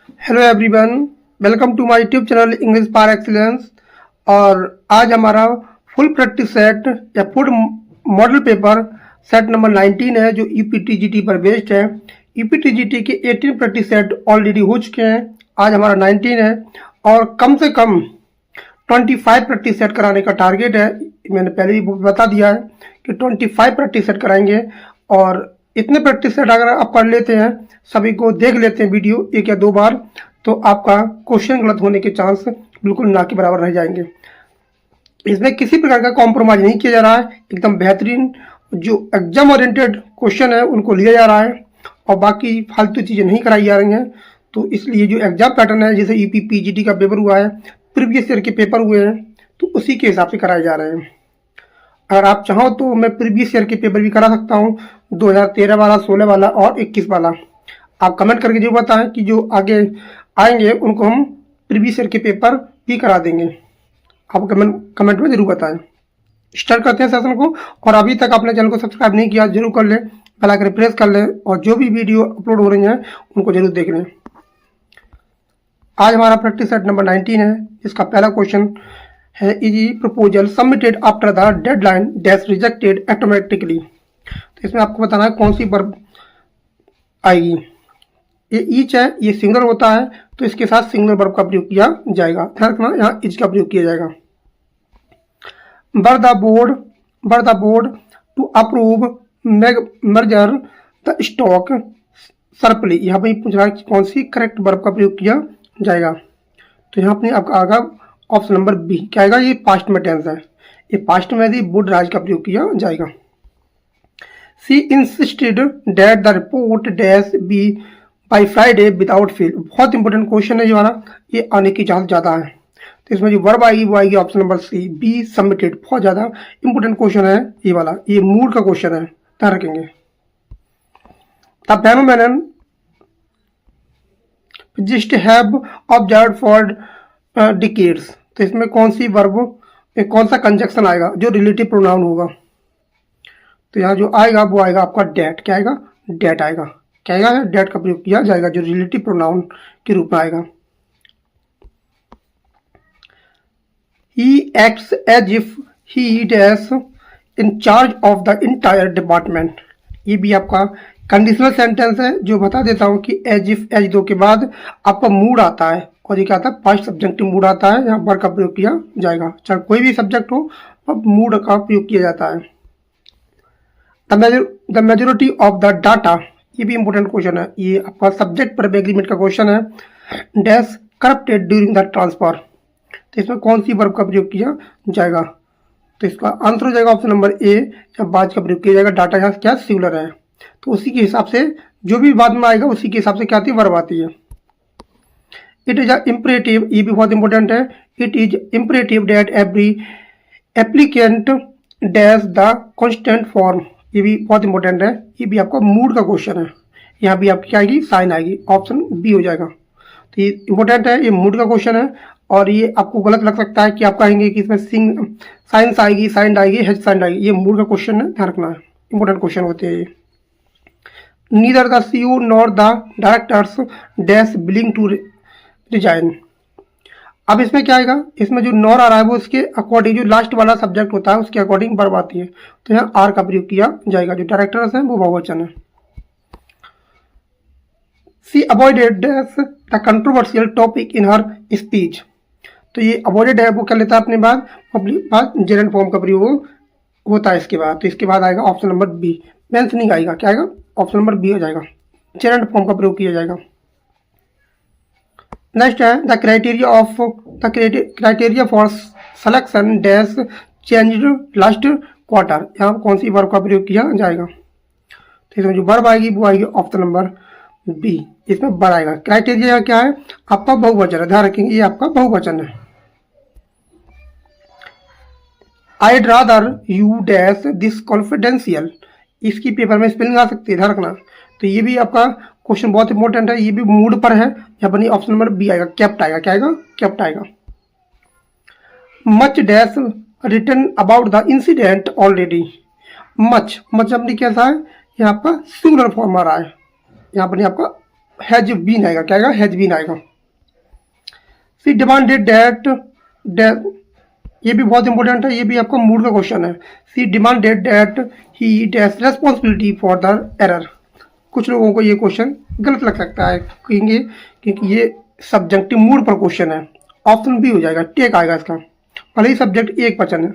Hello everyone, welcome to my YouTube channel English par excellence. और आज हमारा full practice set या full model paper set number 19 है जो ईपीटीजीटी पर बेस्ड है। ईपीटीजीटी के 18 प्रैक्टिस सेट ऑलरेडी हो चुके हैं, आज हमारा 19 है और कम से कम 25 प्रैक्टिस सेट कराने का टारगेट है। मैंने पहले भी बता दिया है कि 25 प्रैक्टिस सेट कराएंगे और इतने प्रैक्टिस सेट अगर आप कर लेते हैं, सभी को देख लेते हैं वीडियो एक या दो बार, तो आपका क्वेश्चन गलत होने के चांस बिल्कुल ना के बराबर रह जाएंगे। इसमें किसी प्रकार का कॉम्प्रोमाइज नहीं किया जा रहा है, एकदम बेहतरीन जो एग्जाम ओरिएंटेड क्वेश्चन है उनको लिया जा रहा है और बाकी फालतू चीज़ें नहीं कराई जा रही हैं। तो इसलिए जो एग्जाम पैटर्न है, जैसे ईपीपीजीटी का पेपर हुआ है, प्रीवियस ईयर के पेपर हुए हैं, तो उसी के हिसाब से कराए जा रहे हैं। अगर आप चाहो तो मैं प्रीवियस ईयर के पेपर भी करा सकता हूँ, 2013 वाला, 16 वाला और 21 वाला। आप कमेंट करके जरूर बताएं कि जो आगे आएंगे उनको हम प्रीवियस ईयर के पेपर भी करा देंगे। आप कमेंट में जरूर बताएं। स्टार्ट करते हैं सेशन को। और अभी तक आपने चैनल को सब्सक्राइब नहीं किया, जरूर कर लें, बेल आइकन प्रेस कर लें और जो भी वीडियो अपलोड हो रही हैं उनको जरूर देख लें। आज हमारा प्रैक्टिस सेट नंबर 19 है। इसका पहला क्वेश्चन है, is proposal submitted after the deadline dash rejected automatically. तो इसमें आपको बताना है कौन सी वर्ब आएगी। ये ईच है, ये सिंगुलर होता है तो इसके साथ सिंगुलर वर्ब का प्रयोग किया जाएगा। ध्यान रखना, यहाँ इज का प्रयोग किया जाएगा। Bar the board to approve merger the stock surely. यहाँ पर पूछ रहा है कि कौन सी करेक्ट वर्ब का प्रयोग किया जाएगा। तो यहाँ पर आपका आएगा ऑप्शन नंबर बी। क्या आएगा, ये पास्ट में टेंस है, ये पास्ट में यदि वुड राज का प्रयोग किया जाएगा। She insisted that the report dash be by Friday without fail. बहुत इंपॉर्टेंट क्वेश्चन है ये वाला, ये आने की चांस ज़्यादा है। तो इसमें जो वर्ब आएगी वो आएगी option number C, B submitted. बहुत ज़्यादा इंपॉर्टेंट क्वेश्चन है ये वाला, ये मूड का क्वेश्चन है, ध्यान रखेंगे। The phenomenon just have observed for decades. तो इसमें कौन सी वर्ब, कौन सा कंजक्शन आएगा जो रिलेटिव प्रोनाउन होगा। तो यहाँ जो आएगा वो आएगा आपका डेट। क्या आएगा, डेट आएगा। क्या आएगा, डेट का प्रयोग किया जाएगा जो रिलेटिव प्रोनाउन के रूप में आएगा। He acts as if he dash in charge of the entire department. ये भी आपका कंडीशनल सेंटेंस है जो बता देता हूँ कि एज इफ, एज दो के बाद आपका मूड आता है और ये क्या आता है, पास्ट सब्जेक्टिव मूड आता है, यहाँ वर्ब का प्रयोग किया जाएगा। चाहे कोई भी सब्जेक्ट हो, अब मूड का प्रयोग किया जाता है। The majority of the data, ये भी इंपॉर्टेंट क्वेश्चन है, ये आपका सब्जेक्ट पर एग्रीमेंट का क्वेश्चन है। Dash corrupted during the transfer. तो इसमें कौन सी वर्ब का प्रयोग किया जाएगा। तो इसका आंसर हो जाएगा ऑप्शन नंबर ए, या बाद का प्रयोग किया जाएगा। डाटा यहाँ क्या सिंगुलर है, तो उसी के हिसाब से जो भी बाद में आएगा उसी के हिसाब से क्या आती है, वर्ब आती है। इट इज इम्परेटिव, ये भी बहुत इंपॉर्टेंट है। It is imperative that every applicant dash the constant form. ये भी बहुत इंपॉर्टेंट है, ये भी आपका मूड का क्वेश्चन है। यहाँ भी आपकी क्या आएगी, साइन आएगी, ऑप्शन बी हो जाएगा। तो ये इंपॉर्टेंट है, ये मूड का क्वेश्चन है। और ये आपको गलत लग सकता है कि आप कहेंगे कि इसमें साइंस आएगी, साइंड आएगी, हेज साइंड आएगी। ये मूड का क्वेश्चन है, ध्यान रखना है, इंपॉर्टेंट क्वेश्चन होते हैं ये। Neither the CEO nor the directors dash willing to resign. अब इसमें क्या आएगा, इसमें जो नॉर आ रहा है वो उसके अकॉर्डिंग, जो लास्ट वाला सब्जेक्ट होता है उसके अकॉर्डिंग वर्ब आती है। तो यहाँ आर का प्रयोग किया जाएगा। जो डायरेक्टर्स हैं वो बहुवचन है। She avoided the controversial topic in her speech. तो ये अवॉइडेड है, वो क्या लेता है अपने बाद, पब्लिक बाद जेरेंट फॉर्म का प्रयोग होता है इसके बाद। तो इसके बाद आएगा ऑप्शन नंबर बी, मेंशनिंग आएगा। क्या आएगा, ऑप्शन नंबर बी हो जाएगा, जेरेंट फॉर्म का प्रयोग किया जाएगा। नेक्स्ट है the criteria for selection dash change last quarter. यहाँ कौन सी वर्ब का प्रयोग किया जाएगा। तो इसमें जो वर्ब आएगी वो आएगी ऑप्शन नंबर बी, इसमें वर्ब आएगा। क्राइटेरिया क्या है, आपका बहुवचन है, ध्यान रखेंगे ये आपका बहुवचन है। I'd rather you dash this confidential। इसकी पेपर में स्पेलिंग आ सकती है, ध्यान रखना। तो ये भी आपका क्वेश्चन बहुत इंपॉर्टेंट है, ये भी मूड पर है। यहाँ पर ऑप्शन नंबर बी आएगा, केप्ट आएगा। क्या आएगा, केप्ट आएगा। Much dash written about the incident already. Much अपनी कैसा है, यहाँ आपका सिंगुलर फॉर्म आ रहा है, यहाँ पर आपका हैज बीन आएगा, क्या आएगा, हैज बीन आएगा। सी डिमांडेड दैट, ये भी बहुत इंपॉर्टेंट है, ये भी आपका मूड का क्वेश्चन है। She demanded that he takes responsibility for the error. कुछ लोगों को ये क्वेश्चन गलत लग सकता है, कहेंगे क्योंकि ये सब्जेक्टिव मूड पर क्वेश्चन है। ऑप्शन बी हो जाएगा, टेक आएगा इसका, भले ही सब्जेक्ट एक वचन है।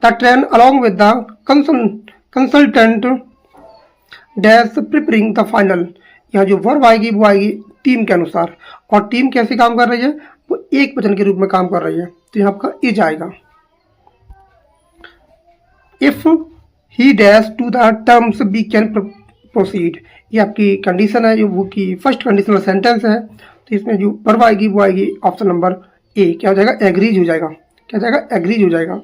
The train along with the consultant dash preparing the final. यहाँ जो वर्ब आएगी वो आएगी टीम के अनुसार, और टीम कैसे काम कर रही है, वो एक वचन के रूप में काम कर रही है, तो यहाँ आपका इज आएगा। If he dash to the terms we can proceed, ये आपकी कंडीशन है, जो वो की फर्स्ट कंडीशनल सेंटेंस है, तो इसमें जो वर्ब आएगी वो आएगी ऑप्शन नंबर ए, क्या हो जाएगा, एग्रीज हो जाएगा, क्या हो जाएगा, एग्रीज हो जाएगा।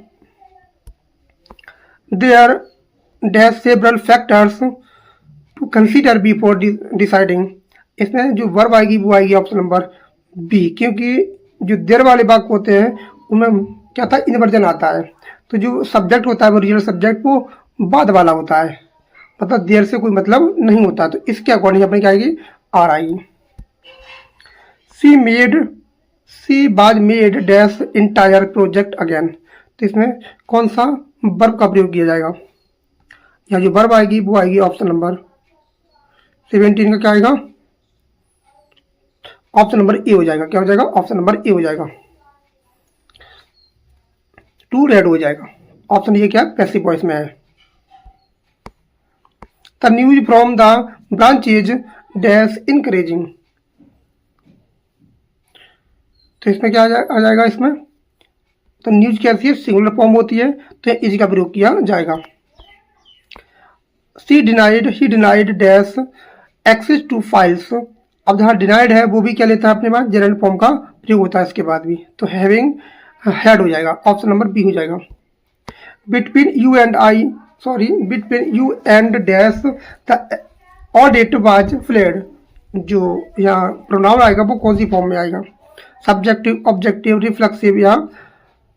There dash several factors to consider before deciding, इसमें जो वर्ब आएगी वो आएगी ऑप्शन नंबर बी, क्योंकि जो देर वाले वाक्य होते हैं उनमें क्या था, इन्वर्जन आता है, तो जो सब्जेक्ट होता है वो रियल सब्जेक्ट वो बाद वाला होता है, मतलब देर से कोई मतलब नहीं होता, तो इसके अकॉर्डिंग अपनी क्या आएगी, आर आएगी। सी बाज made dash entire project again, तो इसमें कौन सा वर्ब का प्रयोग किया जाएगा, यहाँ जो वर्ब आएगी वो आएगी ऑप्शन नंबर 17 का क्या आएगा, ऑप्शन नंबर ए हो जाएगा, क्या हो जाएगा, ऑप्शन नंबर ए हो जाएगा। टू रेड हो जाएगा, ऑप्शन ये क्या पैसिव वॉइस में है। The news from the branch is dash encouraging, तो इसमें क्या आ जाएगा, इसमें तो न्यूज कैसी है, सिंगुलर फॉर्म होती है, तो इज का प्रयोग किया जाएगा। He denied dash access to files, अब जहाँ डिनाइड है वो भी क्या लेता है अपने पास, जनरल फॉर्म का प्रयोग होता है इसके बाद भी, तो हैविंग हैड हो जाएगा, ऑप्शन नंबर बी हो जाएगा। Between you and dash the audit was fled, जो यहाँ प्रोनाउन आएगा वो कौन सी फॉर्म में आएगा, सब्जेक्टिव, ऑब्जेक्टिव, रिफ्लेक्सिव या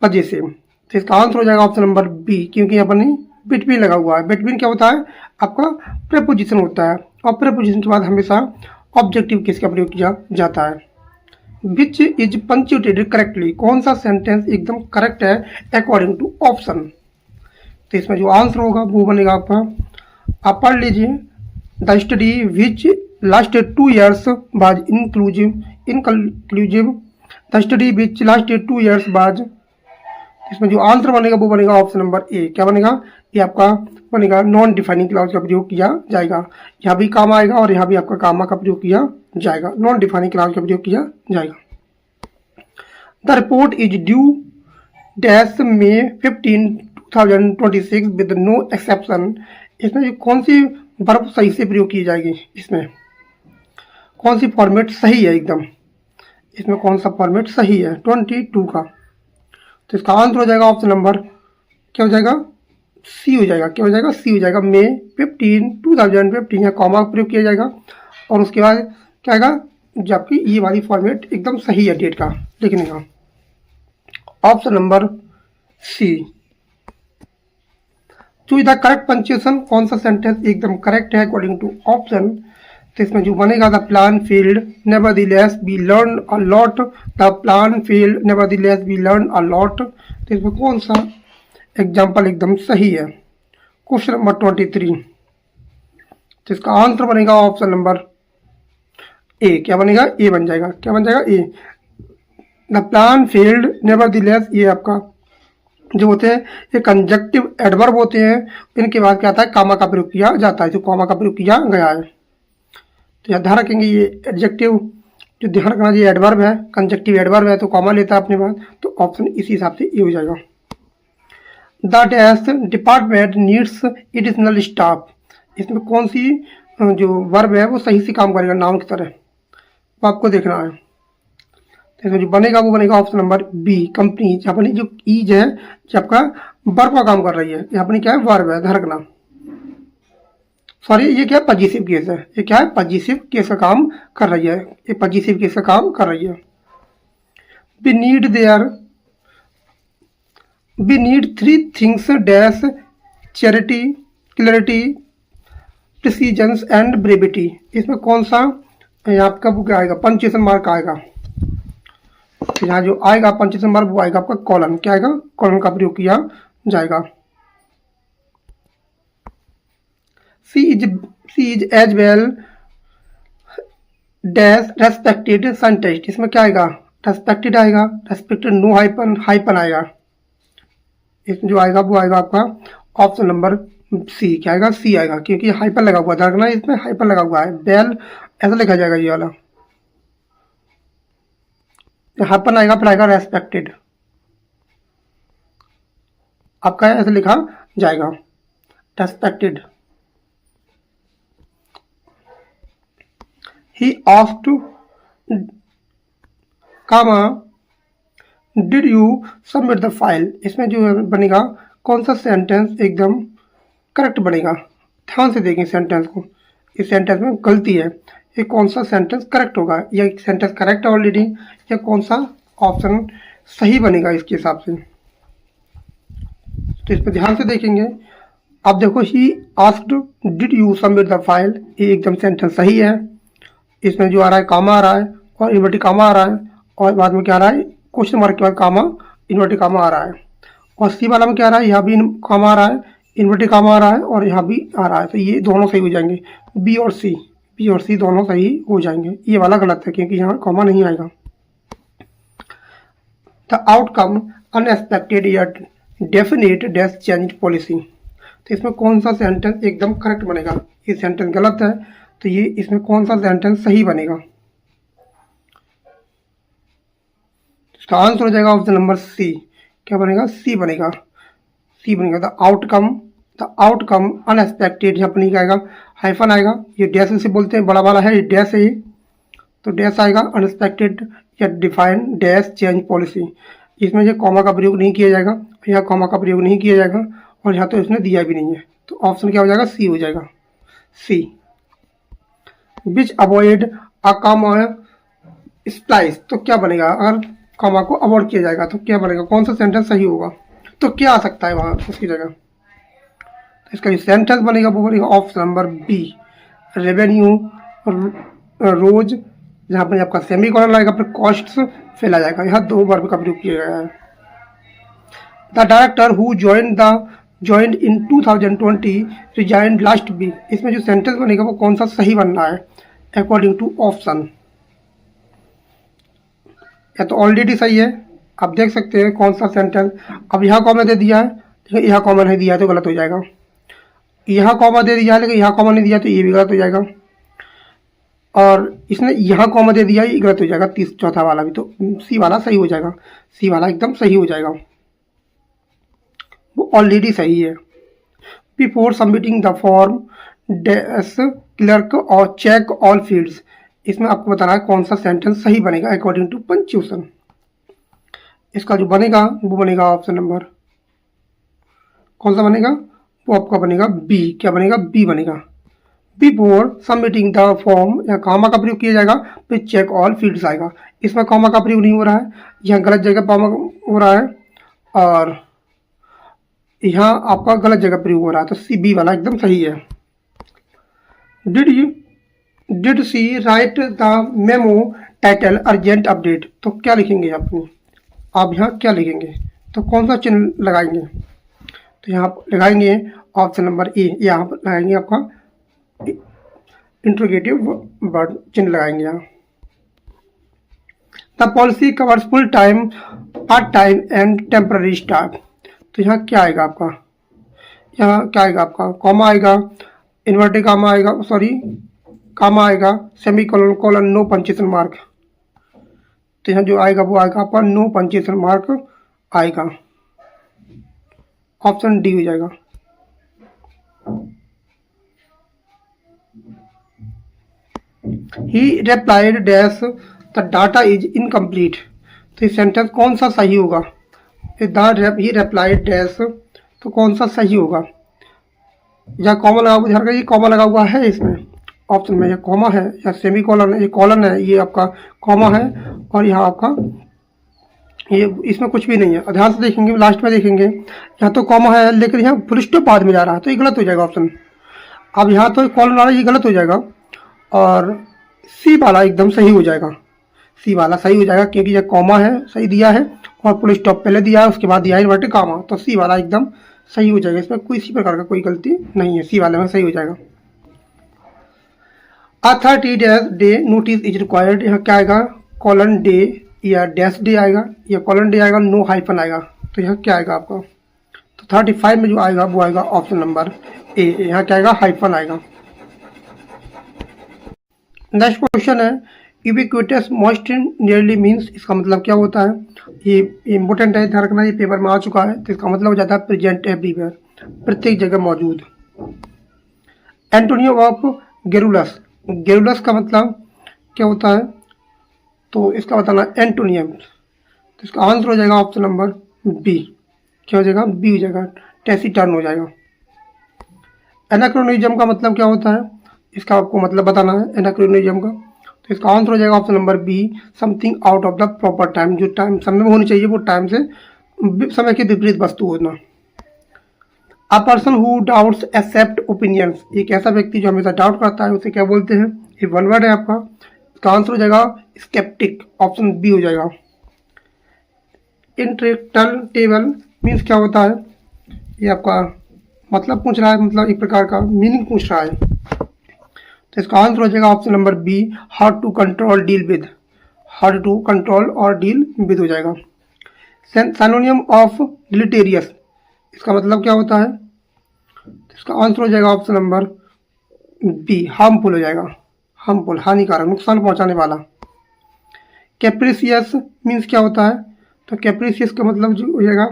पजेसिव, तो इसका आंसर हो जाएगा ऑप्शन नंबर बी, क्योंकि यहाँ पर नहीं बिटवीन लगा हुआ है। बिटवीन क्या होता है, आपका प्रेपोजिशन होता है, और प्रेपोजिशन के बाद हमेशा ऑब्जेक्टिव केस का प्रयोग किया जाता है। विच इज पंक्चुएटेड करेक्टली, कौन सा सेंटेंस एकदम करेक्ट है अकॉर्डिंग टू ऑप्शन, तो इसमें जो आंसर होगा वो बनेगा आपका, आप पढ़ लीजिए। The study which lasted 2 years was inclusive, the study which lasted 2 years was, इसमें जो आंसर बनेगा वो बनेगा ऑप्शन नंबर ए, क्या बनेगा, ये आपका बनेगा नॉन डिफाइनिंग क्लॉज का प्रयोग किया जाएगा, यहाँ भी काम आएगा और यहाँ भी आपका कामा का प्रयोग किया जाएगा, नॉन डिफाइनिंग क्लॉज का प्रयोग किया जाएगा। The report is due dash May 15, 2026 with no exception, इसमें जो कौन सी वर्ब सही से प्रयोग की जाएगी, इसमें कौन सी फॉर्मेट सही है एकदम, इसमें कौन सा फॉर्मेट सही है 22 का, तो इसका आंसर हो जाएगा ऑप्शन नंबर क्या हो जाएगा, सी हो जाएगा, क्या हो जाएगा, सी हो जाएगा। May 15, 2015 यहाँ कॉमा का प्रयोग किया जाएगा, और उसके बाद क्या आएगा, जबकि ये वाली फॉर्मेट एकदम सही है डेट का लिखने का, option number C. Choose the correct punctuation, कौन सा सेंटेंस एकदम करेक्ट है अकॉर्डिंग टू ऑप्शन, तो इसमें जो बनेगा, the plan failed nevertheless we learn a lot, the plan failed nevertheless we learn a lot, तो इसमें कौन सा एग्जाम्पल एकदम सही है, क्वेश्चन नंबर 23, तो इसका आंसर बनेगा ऑप्शन नंबर ए, क्या बनेगा, ए बन जाएगा, क्या बन जाएगा, ए। द प्लान फेल्ड नेवरदीलेस, ये आपका जो होते हैं ये कंजक्टिव एडवर्ब होते हैं, इनके बाद क्या आता है, कामा का प्रयोग किया जाता है, जो कामा का प्रयोग किया गया है, तो यहाँ ध्यान रखेंगे ये एडजेक्टिव जो ध्यान रखना, ये एडवर्ब है, कंजक्टिव एडवर्ब है, तो कॉमा लेता है अपने पास, तो ऑप्शन इसी हिसाब से ये हो जाएगा। The dash department needs additional staff, इसमें कौन सी जो वर्ब है वो सही से काम करेगा नाउन की तरह, वो आपको देखना है, तो इसमें जो बनेगा वो बनेगा ऑप्शन नंबर बी, कंपनी, यहाँ पर जो ईज है जो आपका वर्ब का काम कर रही है, यहाँ पर क्या है, वर्ब है, ध्यान रखना, सॉरी ये क्या है, पॉजिटिव केस है, ये क्या है, पॉजिटिव केस का काम कर रही है, ये पॉजिटिव केस का काम कर रही है। We need 3 things dash charity, clarity, precisions and brevity, इसमें कौन सा यहाँ आपका वो क्या आएगा, पंक्चुएशन मार्क आएगा। यहाँ जो आएगा पंक्चुएशन मार्क वो आएगा आपका कॉलन, क्या आएगा, कॉलन का प्रयोग किया जाएगा। She is as well dash respected scientist, इसमें क्या आएगा, रेस्पेक्टेड आएगा, रेस्पेक्टेड नो हाइपन, हाइपन आएगा। इसमें जो आएगा वो आएगा आपका ऑप्शन नंबर सी, क्या आएगा, सी आएगा, क्योंकि हाइपन लगा हुआ था ना, इसमें हाइपन लगा हुआ है। बेल ऐसा लिखा जाएगा, ये वाला हाइपन आएगा, फिर आएगा रेस्पेक्टेड, आपका ऐसे लिखा जाएगा respected. He asked comma did you submit the file, इसमें जो बनेगा कौन सा सेंटेंस एकदम करेक्ट बनेगा। ध्यान से देखें सेंटेंस को, इस सेंटेंस में गलती है, ये कौन सा सेंटेंस करेक्ट होगा, या सेंटेंस करेक्ट है ऑलरेडी, या कौन सा ऑप्शन सही बनेगा इसके हिसाब से। तो इस पर ध्यान से देखेंगे। अब देखो, he asked did you submit the file, ये एकदम सेंटेंस सही है। इसमें जो आ रहा है कामा आ रहा है और इन्वर्टेड कामा आ रहा है, और बाद में क्या आ रहा है, क्वेश्चन मार्क के बाद कामा, इन्वर्टेड कामा आ रहा है। और सी वाला में क्या आ रहा है, यहाँ भी कामा आ रहा है, इन्वर्टेड कामा आ रहा है, और यहाँ भी आ रहा है। तो ये दोनों सही हो जाएंगे, बी और सी दोनों सही हो जाएंगे। ये वाला गलत है क्योंकि यहाँ कामा नहीं आएगा। द आउटकम अनएक्सपेक्टेड या डेफिनेट डैश चेंज पॉलिसी, तो इसमें कौन सा सेंटेंस एकदम करेक्ट बनेगा। ये सेंटेंस गलत है, तो ये इसमें कौन सा सेंटेंस सही बनेगा। इसका आंसर हो जाएगा ऑप्शन नंबर सी, क्या बनेगा, सी बनेगा, सी बनेगा। द आउटकम अनएक्सपेक्टेड, यहाँ पर नहीं आएगा, हाइफन आएगा, ये डैश से बोलते हैं, बड़ा वाला है, ये डैश है, तो डैश आएगा। अनएक्सपेक्टेड या डिफाइन डैश चेंज पॉलिसी, इसमें जो कॉमा का प्रयोग नहीं किया जाएगा, यहाँ कॉमा का प्रयोग नहीं किया जाएगा, और यहाँ तो इसने दिया भी नहीं है, तो ऑप्शन क्या हो जाएगा, सी हो जाएगा, सी। विच अवॉइड अ कॉमा स्प्लाइस, तो क्या बनेगा, अगर कॉमा को अवॉइड किया जाएगा तो क्या बनेगा, कौन सा सेंटेंस सही होगा, तो क्या आ सकता है वहाँ उसकी जगह। तो इसका जो सेंटेंस बनेगा वो बनेगा ऑप्शन नंबर बी, रेवेन्यू रोज, जहाँ पर आपका सेमी कॉलन लगेगा, फिर कॉस्ट्स फैला जाएगा, यहाँ दो वर्ब का प्रयोग किया गया है। The director who joined in 2020 resigned last week, इसमें जो सेंटेंस बनेगा वो कौन सा सही बन रहा है अकॉर्डिंग टू ऑप्शन। या तो ऑलरेडी सही है, आप देख सकते हैं कौन सा सेंटेंस। अब यहाँ कॉमा दे दिया है, लेकिन यहाँ कॉमा नहीं दिया है तो गलत हो जाएगा। यहाँ कॉमा दे दिया है लेकिन यहाँ कॉमा नहीं दिया तो ये भी गलत हो जाएगा। और इसने यहाँ कॉमा दे दिया, ये गलत हो जाएगा, चौथा वाला भी। तो सी वाला सही हो जाएगा, सी वाला एकदम सही हो जाएगा, वो ऑलरेडी सही है। Before submitting the form dash clerk और चेक ऑल फील्ड्स, इसमें आपको बताना है कौन सा सेंटेंस सही बनेगा अकॉर्डिंग टू पंक्चुएशन। इसका जो बनेगा वो बनेगा ऑप्शन नंबर, कौन सा बनेगा, वो आपका बनेगा बी, क्या बनेगा, बी बनेगा। बिफोर सबमिटिंग द फॉर्म, यहाँ कॉमा का प्रयोग किया जाएगा, फिर चेक ऑल फील्ड्स आएगा। इसमें कॉमा का प्रयोग नहीं हो रहा है, यहाँ गलत जगह कॉमा हो रहा है, और यहाँ आपका गलत जगह प्रयोग हो रहा है, तो सी बी वाला एकदम सही है। Did she write the memo title urgent update, तो क्या लिखेंगे अपनी, आप यहाँ क्या लिखेंगे, तो कौन सा चिन्ह लगाएंगे, तो यहाँ लगाएंगे ऑप्शन नंबर ए, यहाँ पर लगाएंगे आपका इंट्रोगेटिव वर्ड चिन्ह लगाएंगे यहाँ। The policy covers full time, part time and temporary staff, तो यहाँ क्या आएगा आपका, यहाँ क्या आएगा आपका, कॉमा आएगा, इन्वर्टेड कामा आएगा, सॉरी कामा आएगा, semicolon colon, no punctuation mark. तो यहाँ जो आएगा वो आएगा आपका नो पंक्चुएशन मार्क आएगा, ऑप्शन डी हो जाएगा। He replied dash the data is incomplete, तो इस सेंटेंस कौन सा सही होगा, ही रिप्लाइड डैश, तो कौन सा सही होगा, या कॉमा लगा हुआ, ध्यान ये कॉमा लगा हुआ है इसमें ऑप्शन में, या कॉमा है या सेमी कॉलन है, ये कॉलन है, ये आपका कॉमा है, और यहाँ आपका ये इसमें कुछ भी नहीं है। ध्यान से देखेंगे, लास्ट में देखेंगे यहाँ तो कॉमा है लेकिन यहाँ फुल स्टॉप बाद में जा रहा है, तो ये गलत हो जाएगा ऑप्शन। अब यहाँ तो कॉलन वाला ये गलत हो जाएगा और सी वाला एकदम सही हो जाएगा। सी वाला सही हो जाएगा क्योंकि ये कॉमा है सही दिया है और फुल स्टॉप पहले दिया है, उसके बाद दिया है इन्वर्टेड कॉमा, तो सी वाला एकदम सही हो जाएगा। इसमें कोई इसी प्रकार का कोई गलती नहीं है, सी वाले में सही हो जाएगा। 30 डे नोटिस इज रिक्वायर्ड, यहाँ क्या आएगा कॉलन डे या डैश डे आएगा या कॉलन डे आएगा, नो हाइफन आएगा, तो यहाँ क्या आएगा आपका, तो 35 में जो आएगा वो आएगा ऑप्शन नंबर ए, यहाँ क्या आएगा हाइफन आएगा। नेक्स्ट क्वेश्चन है यूबिक्विटस मोस्ट नियरली मीन्स, इसका मतलब क्या होता है, ये इंपॉर्टेंट है, ध्यान रखना, ये पेपर में आ चुका है, तो इसका मतलब हो जाता है प्रेजेंट एवरीवेयर, प्रत्येक जगह मौजूद। एंटोनियो ऑफ गेरुलस, गेरुलस का मतलब क्या होता है, तो इसका बताना एंटोनियम, तो इसका आंसर हो जाएगा ऑप्शन नंबर बी, क्या हो जाएगा बी हो जाएगा, टैसीटर्न हो जाएगा। एनाक्रोनिज्म का मतलब क्या होता है, इसका आपको मतलब बताना है एनाक्रोनिज्म का, तो इसका आंसर हो जाएगा option number B, something out of the proper time, जो टाइम समय में होनी चाहिए वो टाइम से समय के विपरीत वस्तु होना। A person who doubts accept opinions, एक ऐसा व्यक्ति जो हमेशा डाउट करता है उसे क्या बोलते हैं, ये वन वर्ड है आपका, इसका आंसर हो जाएगा स्केप्टिक, ऑप्शन बी हो जाएगा। इंटेलेक्चुअल टेबल मीन्स क्या होता है, ये आपका मतलब पूछ रहा है, मतलब एक प्रकार का मीनिंग पूछ रहा है, तो इसका आंसर हो जाएगा option number B, how to control deal with, how to control और डील विद हो जाएगा। सिनोनिम ऑफ डिलीटेरियस, इसका मतलब क्या होता है, तो इसका आंसर हो जाएगा ऑप्शन नंबर बी, हार्मफुल हो जाएगा, हार्मफुल हानिकारक, नुकसान पहुंचाने वाला। कैप्रिसियस मीन्स क्या होता है, तो कैप्रिसियस का मतलब जो हो जाएगा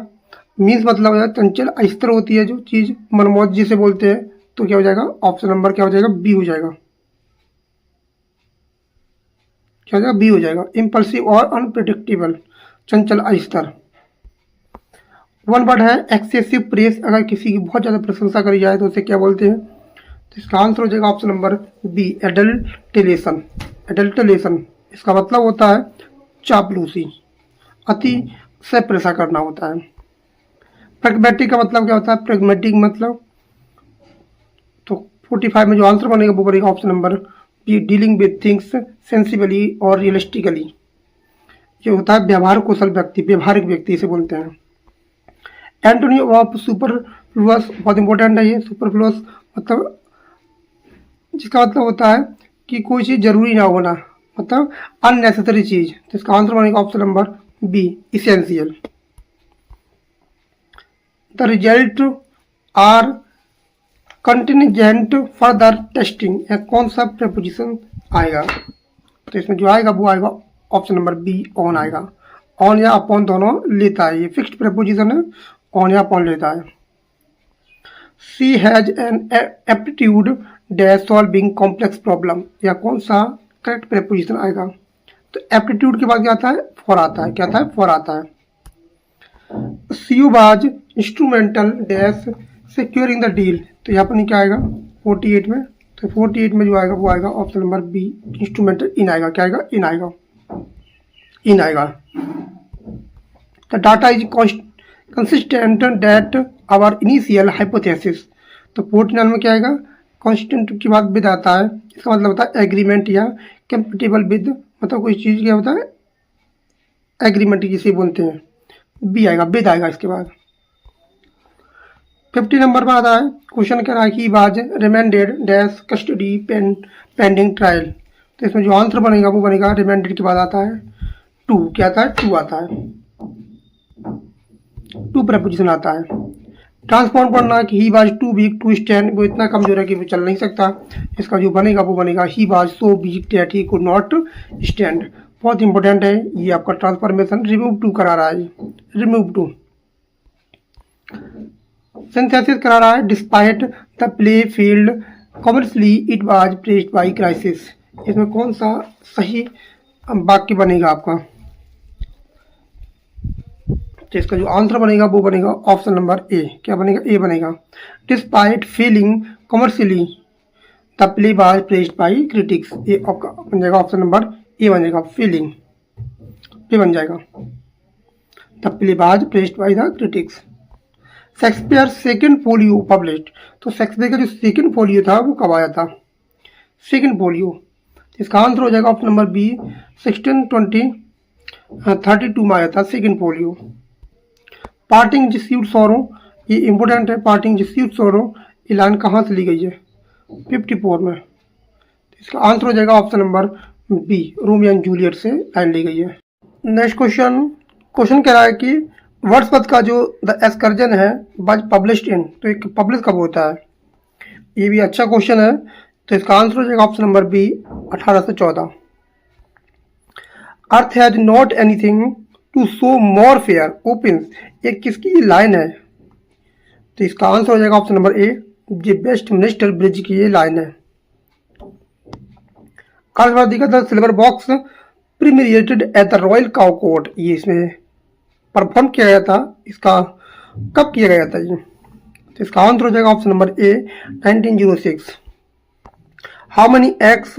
मीन्स मतलब हो जाएगा चंचल अस्तर होती है जो चीज़, मनमौज जिसे बोलते हैं, तो क्या हो जाएगा ऑप्शन नंबर क्या हो जाएगा बी हो जाएगा, क्या हो जाएगा बी हो जाएगा। इम्पल्सिव और अनप्रिडिक्टेबल, चंचल अस्तर। वन वर्ड है एक्सेसिव प्रेस, अगर किसी की बहुत ज़्यादा प्रशंसा करी जाए तो उसे क्या बोलते हैं, तो इसका आंसर हो जाएगा ऑप्शन नंबर बी, एडल्टेलेशन, एडल्टेलेशन, इसका मतलब होता है चापलूसी, अति से प्रशंसा करना होता है। प्रैग्मेटिक का मतलब क्या होता है, प्रैग्मेटिक मतलब, तो 45 में जो आंसर बनेगा वो बनेगा option number B, dealing with things sensibly और रियलिस्टिकली, ये होता है व्यवहार कुशल व्यक्ति, व्यवहारिक व्यक्ति इसे बोलते हैं। एंटोनियो ऑफ सुपरफ्लुअस, बहुत इंपॉर्टेंट है ये, सुपरफ्लुअस मतलब जिसका मतलब होता है कि कोई चीज़ जरूरी ना होना, मतलब अननेसेसरी चीज़, तो इसका आंसर बनेगा option number B, essential. The result are contingent further testing, या कौन सा प्रपोजिशन आएगा, तो इसमें जो आएगा वो आएगा ऑप्शन नंबर बी, ऑन आएगा, ऑन या अपॉन दोनों लेता है, ये फिक्स्ड प्रपोजिशन है, ऑन या अपॉन लेता है। She has an aptitude dash solving complex problem, या कौन सा करेक्ट प्रपोजिशन आएगा, तो एप्टीट्यूड के बाद क्या आता है फॉर आता है, क्या आता है फॉर आता है। She was instrumental dash securing the deal, तो यहाँ पर नहीं क्या आएगा 48 में, तो 48 में जो आएगा वो आएगा option number B, instrumental in आएगा, क्या आएगा इन आएगा, इन आएगा। The data is consistent that our initial hypothesis, तो 49 में क्या आएगा कॉन्स्टेंट के बाद विद आता है, इसका मतलब होता है एग्रीमेंट या कंपेटेबल विद, मतलब कोई चीज़ क्या होता है एग्रीमेंट जिसे बोलते हैं, बी आएगा, विद आएगा इसके बाद। 50 नंबर पर आता है क्वेश्चन कह रहा है कि was remanded dash custody pending trial, तो इसमें जो आंसर बनेगा वो बनेगा रिमांडेड के बाद आता है टू, क्या आता है टू आता है, टू प्रपोजिशन आता है। ट्रांसफॉर्म करना कि he was too weak to stand, वो इतना कमजोर है कि वो चल नहीं सकता, इसका जो बनेगा वो बनेगा he was so weak that he could not stand, बहुत इंपॉर्टेंट है ये आपका ट्रांसफॉर्मेशन, रिमूव टू करा रहा है, रिमूव टू। सिंथेसिस करा रहा है despite the play field commercially it was pressed by crisis, इसमें कौन सा सही वाक्य बनेगा आपका, तो इसका जो आंसर बनेगा वो बनेगा ऑप्शन नंबर ए, क्या बनेगा ए बनेगा। Despite feeling commercially the play was pressed by critics, ये बन जाएगा ऑप्शन नंबर ए बन जाएगा, फीलिंग पे बन जाएगा, the play was pressed by the critics. Shakespeare second folio published, तो शेक्सपियर का जो सेकंड फोलियो था वो कब आया था? सेकंड फोलियो, इसका आंसर हो जाएगा ऑप्शन नंबर बी 1632 में आया था सेकंड फोलियो। पार्टिंग जिस्यूट सोरो, ये इंपॉर्टेंट है। पार्टिंग जिस्यूट सोरो ये लाइन कहाँ से ली गई है? 54 में। इसका आंसर हो जाएगा option number B, Romeo and Juliet से लाइन ली गई है। नेक्स्ट क्वेश्चन कह रहा है कि वर्ड्सवर्थ का जो द एस्कर्जन है वाज पब्लिश्ड इन, तो एक पब्लिश कब होता है? ये भी अच्छा क्वेश्चन है, तो इसका आंसर हो जाएगा option number B 1814। Earth has not anything to show more fair opens, ये किसकी लाइन है? तो इसका आंसर हो जाएगा ऑप्शन नंबर ए, जी वेस्ट मिनिस्टर ब्रिज की ये लाइन है। कार्लवादी का the silver box premiered at the royal cow court, ये इसमें परफॉर्म किया गया था, इसका कब किया गया था ये? तो इसका आंसर हो जाएगा option number A 1906। How many acts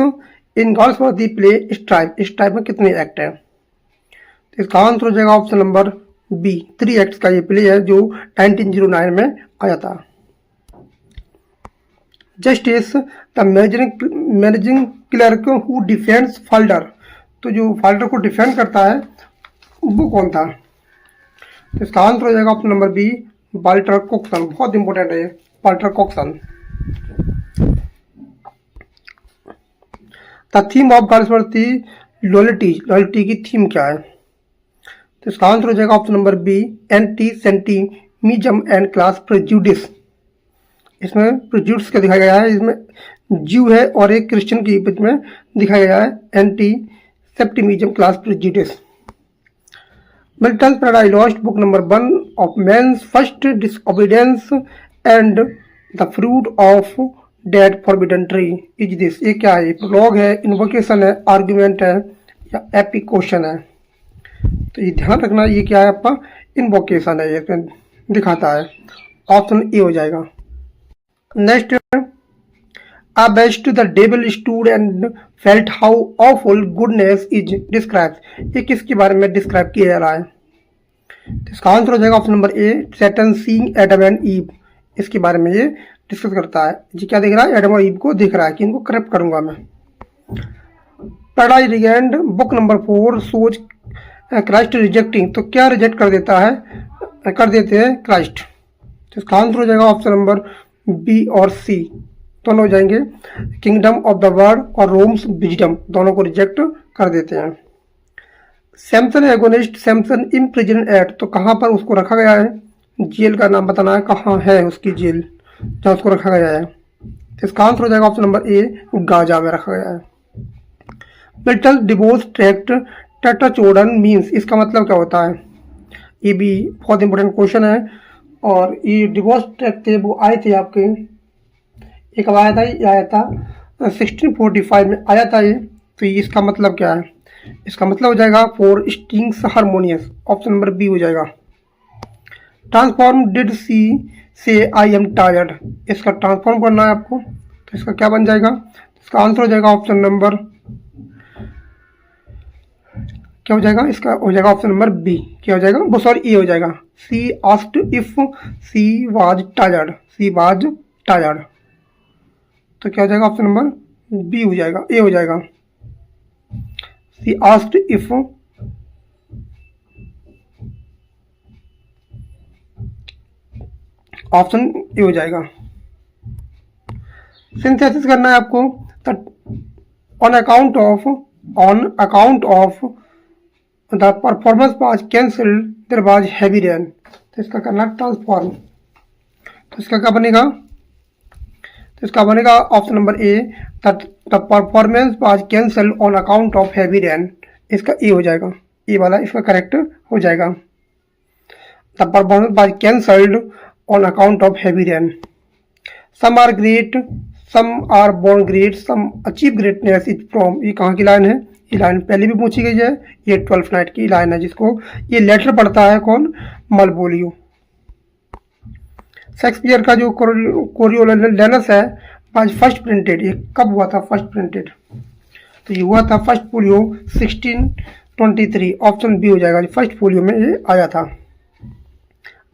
in Galsworthy play stripe, इस टाइप में कितने एक्ट हैं? तो इसका आंसर हो जाएगा ऑप्शन नंबर बी 3 एक्ट्स का ये प्ले है जो 1909 में आया था। Justice the managing clerk who defends Falder, तो जो फाल्डर को डिफेंड करता है वो कौन था? तो इसका आंसर हो जाएगा option number B Walter Coxon, बहुत इंपॉर्टेंट है Walter Coxon. The theme of Galsworthy loyalty की थीम क्या है? तो इसका आंसर हो जाएगा option number B antisemitism and class prejudice. इसमें प्रेजुडिस क्या दिखाया गया है? इसमें ज्यू है और एक क्रिश्चियन के बीच में दिखाया गया है antisemitism class prejudice. Milton paradise lost book number 1 of man's first disobedience and the fruit of that forbidden tree is this, ये क्या है? प्रोलॉग है, इन्वोकेशन है, आर्गुमेंट है या एपिक क्वेश्चन है? तो ये ध्यान रखना, ये क्या है आपका? इन्वोकेशन है, ये दिखाता है। ऑप्शन ए हो जाएगा। Next, A best the devil stood and felt how awful goodness is described, ये किसके बारे में डिस्क्राइब किया जा रहा है? तो इसका आंसर हो जाएगा option number A Satan seeing Adam and Eve, इसके बारे में ये डिस्कस करता है। जी क्या देख रहा है? एडम और ईव को देख रहा है कि इनको करप्ट करूंगा मैं। पैराडाइज रिगेंड बुक नंबर 4 सोच क्राइस्ट रिजेक्टिंग, तो क्या रिजेक्ट कर देता है? कर देते हैं क्राइस्ट। तो इसका आंसर हो जाएगा ऑप्शन नंबर बी और सी, दोनों हो जाएंगे। किंगडम ऑफ द वर्ल्ड और रोम्स विजडम, दोनों को रिजेक्ट कर देते हैं। Samson Agonistes Samson imprison at, तो कहाँ पर उसको रखा गया है? जेल का नाम बताना है, कहाँ है उसकी जेल जहाँ उसको रखा गया है। तो इसका आंसर हो जाएगा ऑप्शन नंबर ए गाजा में रखा गया है। मिल्टन डिवोर्स ट्रैक्ट टेट्राचोडन मीन्स, इसका मतलब क्या होता है? ये भी बहुत इंपॉर्टेंट क्वेश्चन है। और ये डिवोर्स ट्रैक्ट थे वो आए थे आपके, एक कब आया था? ये आया था 1645 में आया था ये। तो इसका मतलब क्या है? इसका मतलब हो जाएगा for strings harmonious, option number B हो जाएगा। Transform did she say I am tired, इसका ट्रांसफॉर्म करना है आपको, तो इसका क्या बन जाएगा? इसका आंसर हो जाएगा ऑप्शन नंबर क्या हो जाएगा? इसका हो जाएगा ऑप्शन नंबर बी, क्या हो जाएगा? वो सॉरी ए हो जाएगा। She asked if she was tired, she was tired, तो क्या हो जाएगा? ऑप्शन नंबर बी हो जाएगा, ए हो जाएगा। She asked if, option A हो जाएगा। सिंथेसिस करना है आपको, on account of the performance was cancelled there was heavy rain, तो इसका करना ट्रांसफॉर्म, तो इसका क्या बनेगा? तो इसका बनेगा option number A the performance was cancelled on account of heavy rain, इसका ए हो जाएगा, ए वाला इसका करेक्ट हो जाएगा। The performance was cancelled on account of heavy rain. Some are great, some are born great, some achieve greatness is from, ये कहाँ की लाइन है? ये लाइन पहले भी पूछी गई है, ये 12th नाइट की लाइन है, जिसको ये लेटर पढ़ता है कौन? मलबोलियो। शेक्सपियर का जो कोरियोलेनस है आज फर्स्ट प्रिंटेड, ये कब हुआ था फर्स्ट प्रिंटेड? तो ये हुआ था फर्स्ट फोलियो 1623, ऑप्शन बी हो जाएगा, फर्स्ट फोलियो में ये आया था।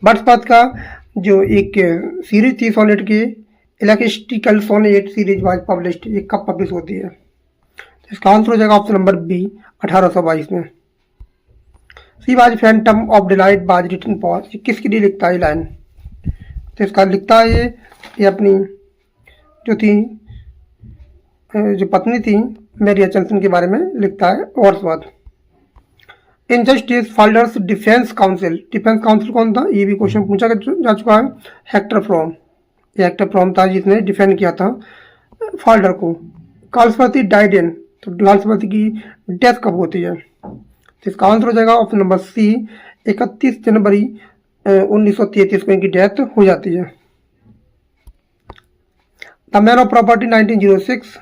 वर्ड्सवर्थ का जो एक सीरीज थी सोनेट की, electrical sonnet series was published, ये कब पब्लिश होती है? तो इसका आंसर हो जाएगा ऑप्शन नंबर बी, 1822 में। She was Phantom of delight बाज रिटन फॉर, किसके लिए लिखता है ये लाइन? तो इसका लिखता है ये अपनी जो थी जो पत्नी थी मैरी एचनसन के बारे में लिखता है, Wordsworth. In justice Falder's defence counsel, defence counsel कौन था? ये भी क्वेश्चन पूछा जा चुका है। हेक्टर फ्रॉम, ये हेक्टर फ्रॉम था जिसने डिफेंड किया था फाल्डर को। काल्सवर्थ डाइड इन, तो काल्सवर्थ की डेथ कब होती है? तो इसका आंसर हो जाएगा ऑप्शन नंबर सी, 31 जनवरी 1933 को इनकी डेथ हो जाती है। द मैन ऑफ प्रॉपर्टी 1906,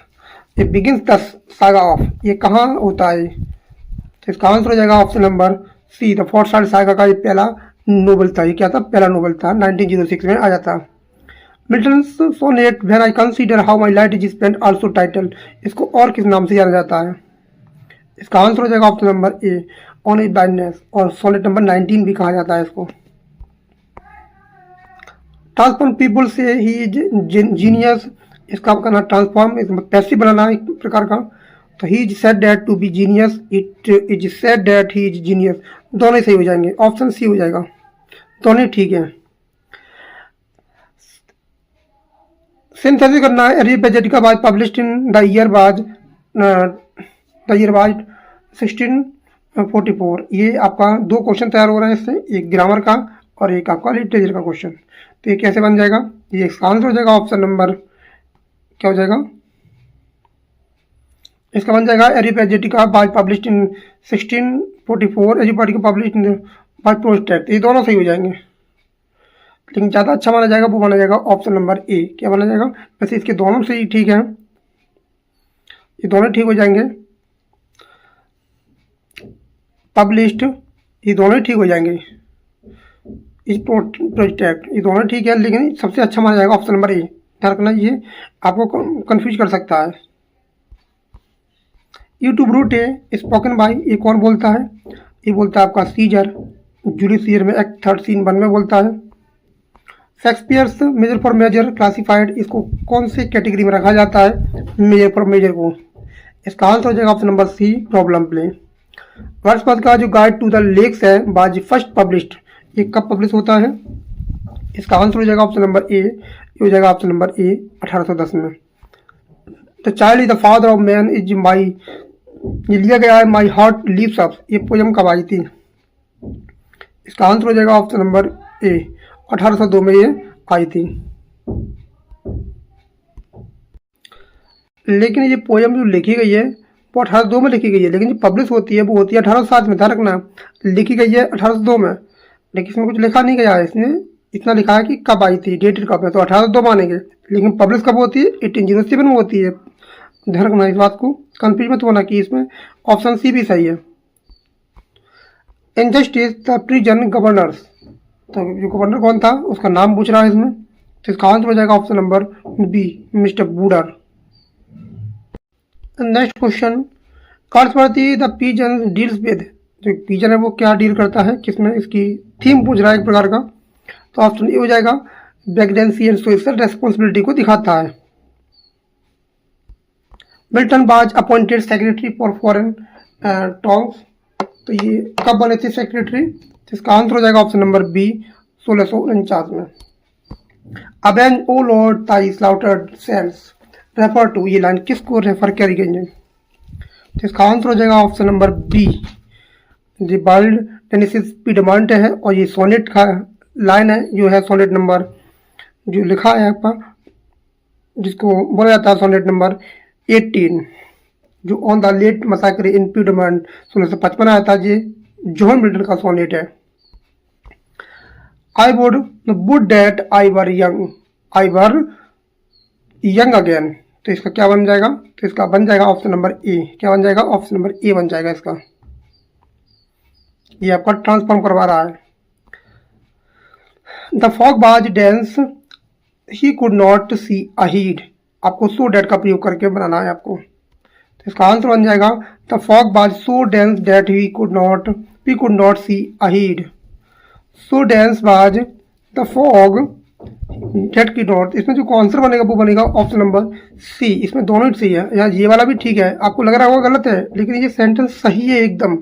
ये बिगिंस द सागा ऑफ, ये कहाँ होता है? तो इसका आंसर हो जाएगा option number C, the Forsyte saga का ये पहला नोवेल था। ये क्या था? पहला नोवेल था, 1906 में आया था। Milton's sonnet when I consider how my light is spent also title, इसको और किस नाम से जाना जाता है? इसका आंसर हो जाएगा option number A, on is blindness, और सोनेट नंबर 19 भी कहा जाता है इसको। ट्रांसफॉर्म पीपल से ही इज जीनियस, इसका करना ट्रांसफॉर्म पैसिव बनाना एक प्रकार का। तो he is said that to be genius, it is said that he is genius, दोनों सही हो जाएंगे, ऑप्शन सी हो जाएगा, दोनों ठीक है। सिंथेसिस करना है, Areopagitica was published in the year was 1644। ये आपका दो क्वेश्चन तैयार हो रहे हैं इससे, एक ग्रामर का और एक आपका लिटरेचर का क्वेश्चन। तो ये कैसे बन जाएगा? ये इसका आंसर हो जाएगा ऑप्शन नंबर क्या हो जाएगा? इसका बन जाएगा Areopagitica was published in 1644, Areopagitica published in by prostate, ये दोनों सही हो जाएंगे। लेकिन ज़्यादा अच्छा माना जाएगा वो माना जाएगा ऑप्शन नंबर ए, क्या माना जाएगा? वैसे इसके दोनों से ही ठीक है, ये दोनों ठीक हो जाएंगे। पब्लिश्ड, ये दोनों ही ठीक हो जाएंगे। इस प्रोजेक्ट, ये दोनों ठीक है, लेकिन सबसे अच्छा माना जाएगा ऑप्शन नंबर ए। ध्यान रखना, ये आपको कंफ्यूज कर सकता है। यूट्यूब रूट है स्पोकन बाय, ये कौन बोलता है? ये बोलता है आपका सीजर, जूलियस सीजर में एक्ट 3 सीन 1 में बोलता है। Shakespeare's measure for measure classified, इसको कौन से कैटेगरी में रखा जाता है? मेजर फॉर मेजर को। इसका आंसर हो जाएगा option number C, problem play. Wordsworth का जो गाइड टू द लेक्स है बाज फर्स्ट पब्लिश्ड, ये कब पब्लिश होता है? इसका आंसर हो जाएगा ऑप्शन नंबर ए, ये हो जाएगा ऑप्शन नंबर ए, 1810 में। The child is the father of man is my, ये लिया गया है माई हार्ट लीव्स अप, ये पोयम कब आई थी? इसका आंसर हो जाएगा ऑप्शन नंबर ए, 1802 में ये आई थी। लेकिन ये पोयम जो लिखी गई है वो 1802 में लिखी गई है, लेकिन जो पब्लिश होती है वो होती है 1807 में। ध्यान रखना, लिखी गई है 1802 में, लेकिन इसमें कुछ लिखा नहीं गया है, इसमें इतना लिखा है कि कब आई थी, डेटेड कब है, तो 1802 मानेंगे। लेकिन पब्लिश कब होती है? 1807 में होती है। ध्यान रखना इस बात को, कंफ्यूज मत होना कि इसमें ऑप्शन सी भी सही है। इनजस्टिस द प्रिजन गवर्नर्स, तो जो गवर्नर कौन था उसका नाम पूछ रहा है इसमें, तो इसका आंसर हो जाएगा ऑप्शन नंबर बी, मिस्टर बूडर। Next question, Galsworthy the pigeon deals with, जो पीजन है वो क्या डील करता है, किसमें? इसकी थीम पूछ रहा है एक प्रकार का, तो ऑप्शन ए हो जाएगा, प्रेगनेंसी एंड सोशल रेस्पॉन्सिबिलिटी को दिखाता है। मिल्टन बाज appointed secretary for foreign tongs, तो ये कब बने थे सेक्रेटरी? तो इसका आंसर हो जाएगा ऑप्शन नंबर बी, 1649 में। अबेन O lord thy slaughtered saints refer to, ये लाइन किसको रेफर करी गई है? तो इसका आंसर हो जाएगा option number B, the Waldenses Piedmont है, और ये सोनेट का लाइन है जो है सोनेट नंबर जो लिखा है यहाँ पर, जिसको बोला जाता है सोनेट नंबर 18, जो on the late massacre in Piedmont 1655 आया था, ये जॉन मिल्टन का सोनेट है। I would that I were young again, तो इसका क्या बन जाएगा? तो इसका बन जाएगा ऑप्शन नंबर ए, क्या बन जाएगा? ऑप्शन नंबर ए बन जाएगा इसका। ये आपका ट्रांसफॉर्म करवा रहा है। द फॉग बाज dense he could not see अहीड, आपको सो डेट का प्रयोग करके बनाना है आपको, तो इसका आंसर बन जाएगा the fog was so dense that we could not see ahead. So dense was the fog जेट की नॉर्थ। इसमें जो आंसर बनेगा वो बनेगा ऑप्शन नंबर सी। इसमें दोनों ही सही है, यहाँ ये वाला भी ठीक है, आपको लग रहा होगा गलत है, लेकिन ये सेंटेंस सही है एकदम।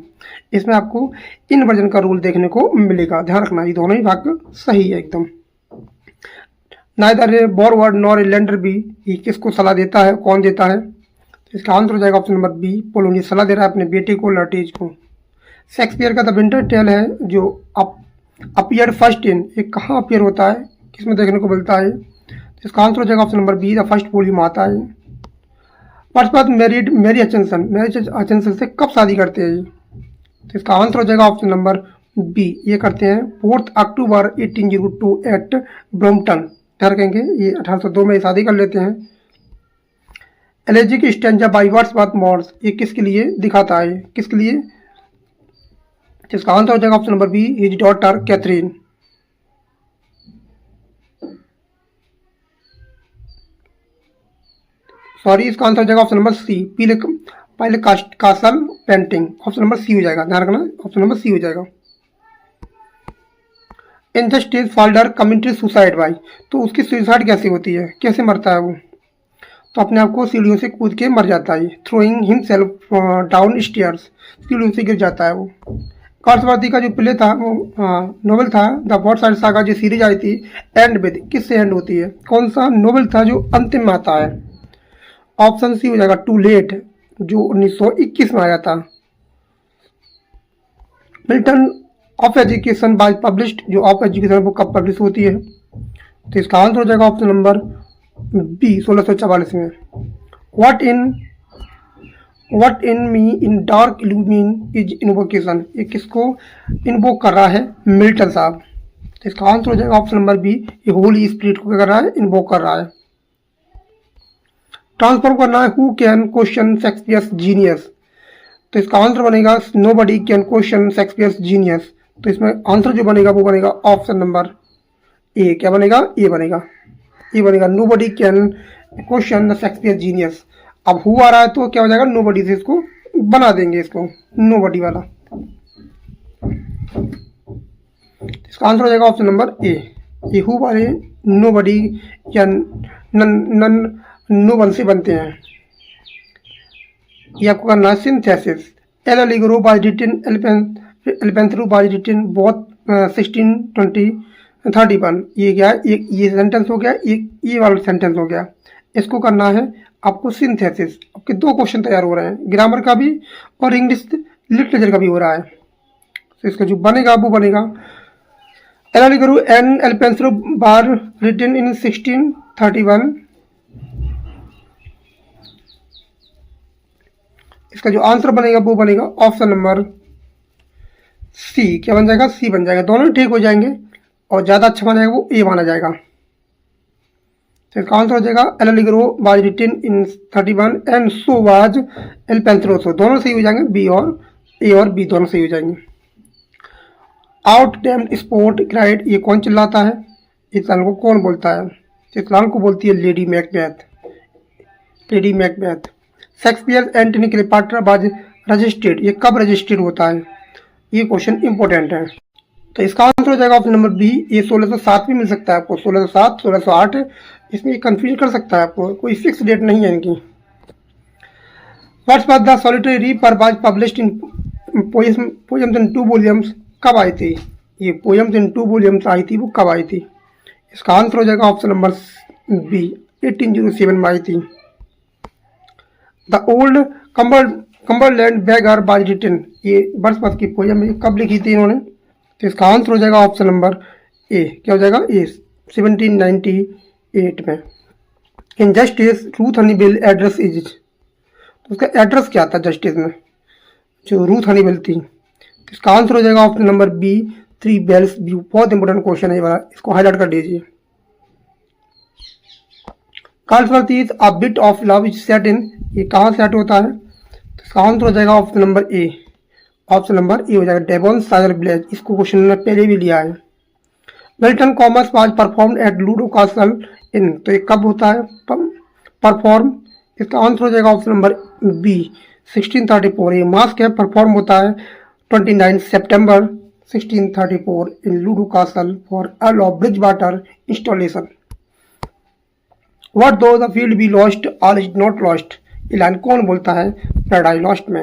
इसमें आपको इन्वर्जन का रूल देखने को मिलेगा, ध्यान रखना, ये दोनों ही वाक्य सही है एकदम। Neither a borrower nor a lender be, ये किसको सलाह देता है, कौन देता है? तो इसका आंसर हो जाएगा ऑप्शन नंबर बी, पोलोनी सलाह दे रहा है अपने बेटे को, लर्टेज को। शेक्सपियर का द विंटर टेल है जो अपीयर फर्स्ट इन, ये कहाँ अपीयर होता है, किसमें देखने को मिलता है? तो इसका आंसर हो जाएगा option number B, the first volume आता है। Wordsworth married Mary Hutchinson, Mary Hutchinson से कब शादी करते हैं ये? तो इसका आंसर हो जाएगा ऑप्शन नंबर बी, ये करते हैं 4 अक्टूबर 1802 एट ब्रॉम्पटन। क्या रखेंगे, ये 1802 में शादी कर लेते हैं। एलेजिक स्टेंजा बाई वर्ड्सवर्थ मॉर्स, ये किसके लिए दिखाता है, किसके लिए? इसका आंसर हो जाएगा option number B, his daughter Catherine. Sorry, इसका आंसर हो जाएगा ऑप्शन नंबर सी, पहले castle painting. Option number C हो जाएगा, ध्यान रखना, ऑप्शन नंबर सी हो जाएगा। In the stage Falder committed suicide by, तो उसकी सुसाइड कैसे होती है, कैसे मरता है वो? तो अपने आप को सीढ़ियों से कूद के मर जाता है, थ्रोइंग हिमसेल्फ डाउन स्टेयर्स, सीढ़ियों से गिर जाता है वो। कार्लसवर्दी का जो प्ले था वो नोवेल था द वॉट साइड सागा, जो सीरीज आई थी, एंड विद, किससे एंड होती है, कौन सा नोवेल था जो अंतिम में आता है? ऑप्शन सी हो जाएगा टू लेट, जो 1921 में आया था। Milton of education by published, जो ऑफ एजुकेशन बुक कब पब्लिश होती है? तो इसका आंसर हो जाएगा ऑप्शन नंबर बी, 1644 में। What in me in dark illumine is invocation, ये किसको इन्वोक कर रहा है? मिल्टन साहब। तो इसका आंसर हो जाएगा ऑप्शन नंबर बी, ये होली स्पिरिट को क्या कर रहा है? इन्वोक कर रहा है। ट्रांसफॉर्म करना है who can question Shakespeare's genius, तो इसका आंसर बनेगा nobody can question Shakespeare's genius. तो इसमें आंसर जो बनेगा वो बनेगा ऑप्शन नंबर ए, क्या बनेगा? ए बनेगा, ये बनेगा nobody can question Shakespeare genius. अब हु आ रहा है तो क्या हो जाएगा? नोबडी से इसको बना देंगे, इसको नोबडी वाला। इसका आंसर हो जाएगा ऑप्शन नंबर ए, ये हु वाले नोबडी या नन नो वन से बनते हैं। ये आपको करना है synthesis. L'Allegro by written Il Penseroso by written both 1631। ये क्या है? ये सेंटेंस हो गया, ये वाला सेंटेंस हो गया। इसको करना है आपको सिंथेसिस। आपके 2 क्वेश्चन तैयार हो रहे हैं, ग्रामर का भी और इंग्लिश लिटरेचर का भी हो रहा है। तो इसका जो बनेगा वो बनेगा L'Allegro and Il Penseroso were written in 1631। इसका जो आंसर बनेगा वो बनेगा ऑप्शन नंबर सी, क्या बन जाएगा? सी बन जाएगा। दोनों ठीक हो जाएंगे और ज़्यादा अच्छा बन जाएगा वो ए माना जाएगा। तो इसका आंसर हो जाएगा L'Allegro was written in 31 and so was Il Penseroso, दोनों सही हो जाएंगे, बी और ए और बी दोनों सही हो जाएंगे। आउट डैम्ड स्पोर्ट क्राइड, ये कौन चिल्लाता है? इस लाइन को कौन बोलता है? इस लाइन को बोलती है lady Macbeth, lady Macbeth. Shakespeare Antony Cleopatra was registered, ये कब रजिस्टर्ड होता है? ये क्वेश्चन इंपॉर्टेंट है। तो इसका आंसर हो जाएगा ऑप्शन नंबर बी, ये 1607 भी मिल सकता है आपको, 1607, 1608, इसमें कंफ्यूज कर सकता है आपको, कोई फिक्स डेट नहीं है इनकी। Wordsworth the solitary reaper was published in poems in 2 volumes, कब आई थी? ये पोएम्स इन 2 वॉल्यूम्स आई थी, वो कब आई थी? इसका आंसर हो जाएगा ऑप्शन नंबर बी, 1807 में आई थी। द ओल्ड कम्बरलैंड बेगर बाज रिटन, ये वर्ड्सवर्थ की पोएम है, कब लिखी थी इन्होंने? तो इसका आंसर हो जाएगा ऑप्शन नंबर ए, क्या हो जाएगा? ए, 1798 में। इन जस्टिस रूथ हनीबिल एड्रेस इज, तो उसका एड्रेस क्या था जस्टिस में, जो रूथ हनीबिल थी? तो इसका आंसर हो जाएगा option number B, 3 bells view. बहुत इंपॉर्टेंट क्वेश्चन है ये वाला, इसको हाईलाइट कर दीजिए। Carlsworth is a bit of love is set in, ये कहाँ सेट होता है? तो इसका आंसर हो जाएगा option number A, option number ए हो जाएगा डेवोनशायर विलेज। इसको क्वेश्चन ने पहले भी लिया है। Milton Comus was performed at Ludlow castle in, तो ये कब होता है परफॉर्म? इसका आंसर हो जाएगा ऑप्शन नंबर बी, 1634। ये मास्क है, परफॉर्म होता है 29 सितंबर 1634 in Ludo Castle for Earl of Bridgewater installation. What though the field be lost, all is not lost. ये लाइन कौन बोलता है पैराडाइज लॉस्ट में?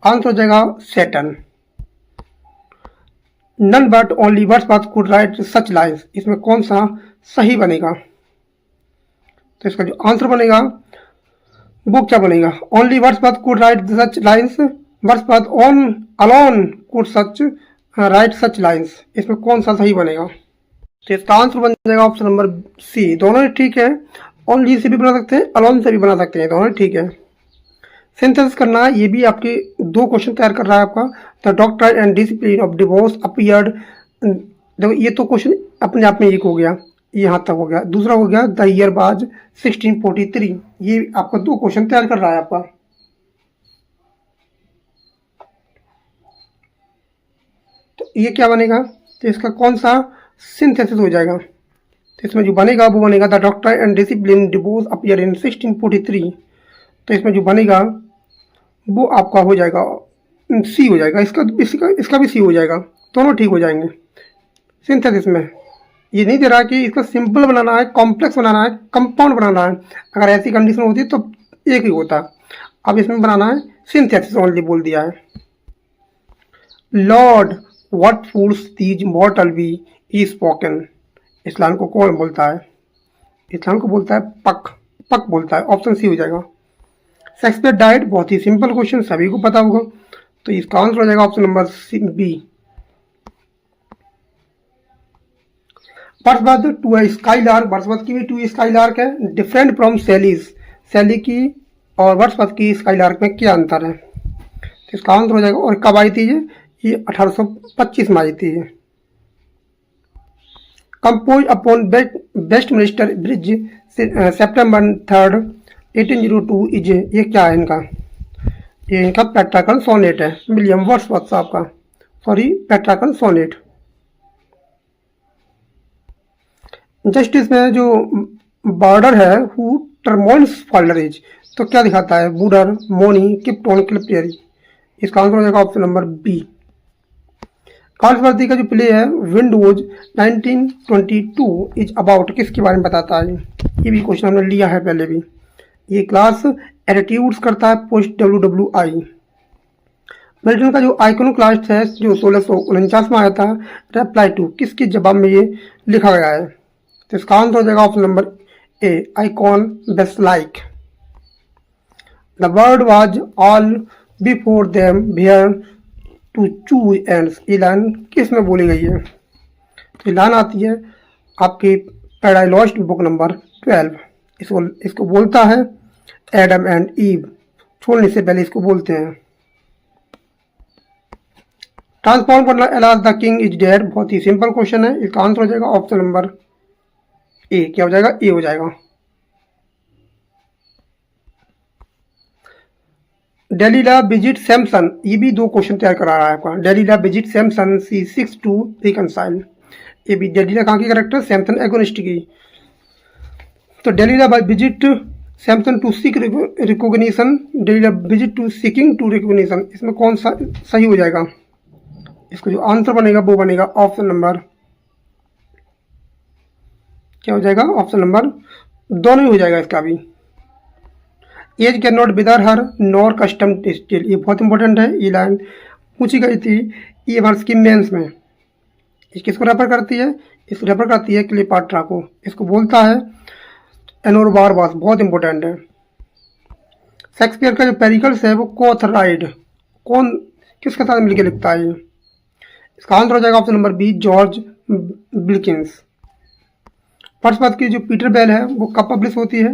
आंसर हो जाएगा Satan. None but only Wordsworth could write such lines. इसमें कौन सा सही बनेगा? तो इसका जो आंसर बनेगा वो क्या बनेगा? Only Wordsworth could write such lines. Wordsworth on alone could such right such lines. इसमें कौन सा सही बनेगा? तो इसका आंसर बन जाएगा ऑप्शन नंबर सी. दोनों ही ठीक है. ओनली से भी बना सकते हैं, अलोन से भी बना सकते हैं, दोनों ही ठीक है. सिंथेसिस करना, ये भी आपके दो क्वेश्चन तैयार कर रहा है आपका. The doctor and discipline of divorce appeared. देखो ये तो क्वेश्चन अपने आप में एक हो गया, यहाँ तक हो गया. दूसरा हो गया द ईयर बाज 1643. ये आपका दो क्वेश्चन तैयार कर रहा है आपका. तो ये क्या बनेगा? तो इसका कौन सा सिंथेसिस हो जाएगा? तो इसमें जो बनेगा वो बनेगा the doctor and discipline divorce appear in 1643. तो इसमें जो बनेगा वो आपका हो जाएगा सी हो जाएगा. इसका भी सी हो जाएगा. दोनों ठीक हो जाएंगे. सिंथेसिस में ये नहीं दे रहा कि इसका सिंपल बनाना है, कॉम्प्लेक्स बनाना है, कंपाउंड बनाना है. अगर ऐसी कंडीशन होती तो एक ही होता. अब इसमें बनाना है सिंथेसिस ओनली बोल दिया है. Lord what fools these mortals be ई स्पोकन. इस लाइन को कौन बोलता है? इस लाइन को बोलता है पक. पक बोलता है. ऑप्शन सी हो जाएगा. Shakespeare died. बहुत ही सिंपल क्वेश्चन, सभी को पता होगा. तो इसका आंसर हो जाएगा option number B. Wordsworth to a skylark. Wordsworth की भी टू स्काईलार्क है. Different from Shelley's. शैली की और वर्ड्सवर्थ की स्काईलार्क में क्या अंतर है? तो इसका आंसर हो जाएगा. और कब आई थी ये 1825 में आई थी. Compose upon best minister bridge September 3, 1802 is. ये क्या है इनका? ये इनका पेट्रार्कल सोनेट है. विलियम वर्ड्सवर्थ साहब का. Sorry, पेट्रार्कल sonnet. जस्टिस में जो बॉर्डर है हु टर्मोइन्स फॉल्डरेज, तो क्या दिखाता है? बूडर, मोनी, किप्टोन, क्लिपियरी. इसका आंसर हो जाएगा ऑप्शन नंबर बी. कार्ल्सवर्दी का जो प्ले है विंडोज 1922 इज अबाउट, किसके बारे में बताता है? ये भी क्वेश्चन हमने लिया है पहले भी. ये क्लास एटीट्यूड्स करता है पोस्ट WWI. मिल्टन का जो आइकोनो क्लास है जो 1649 में आया था, रिप्लाई टू, किसके जवाब में ये लिखा गया है? तो इसका आंसर हो जाएगा option number A, icon best like. The word was all before them where to choose ends. ये लाइन किस में बोली गई है? तो ये लाइन आती है आपकी पैराडाइज लॉस्ट बुक नंबर 12. इसको बोलता है एडम एंड ईव. छोड़ने से पहले इसको बोलते हैं. ट्रांसफॉर्म करना alas the king is dead. बहुत ही सिंपल क्वेश्चन है. इसका आंसर हो जाएगा ऑप्शन नंबर ए. क्या हो जाएगा? ए हो जाएगा. Delilah visit Samson. ये भी दो क्वेश्चन तैयार करा रहा है आपका. Delilah visit Samson seeks to reconcile. ये भी डेलीला कहाँ की करेक्टर? सैमसन एगोनिस्ट की. तो Delilah by visit Samson to seek recognition. Delilah visit to seeking to recognition. इसमें कौन सा सही हो जाएगा? इसको जो आंसर बनेगा वो बनेगा ऑप्शन नंबर, क्या हो जाएगा? ऑप्शन नंबर दोनों ही हो जाएगा इसका भी. Age can not wither her nor custom stale. ये बहुत इंपॉर्टेंट है. ये लाइन पूछी गई थी ये वर्ष की मेंस में. ये किसको रेफर करती है? इसको रेफर करती है क्लियोपाट्रा को. इसको बोलता है एनोरबारबास. बहुत इंपॉर्टेंट है. शेक्सपियर का जो पेरिकल्स है वो कोथराइड कौन किसके साथ मिलकर लिखता है? इसका आंसर हो जाएगा option number B, George Wilkins. Wordsworth की जो पीटर बेल है वो कब पब्लिश होती है?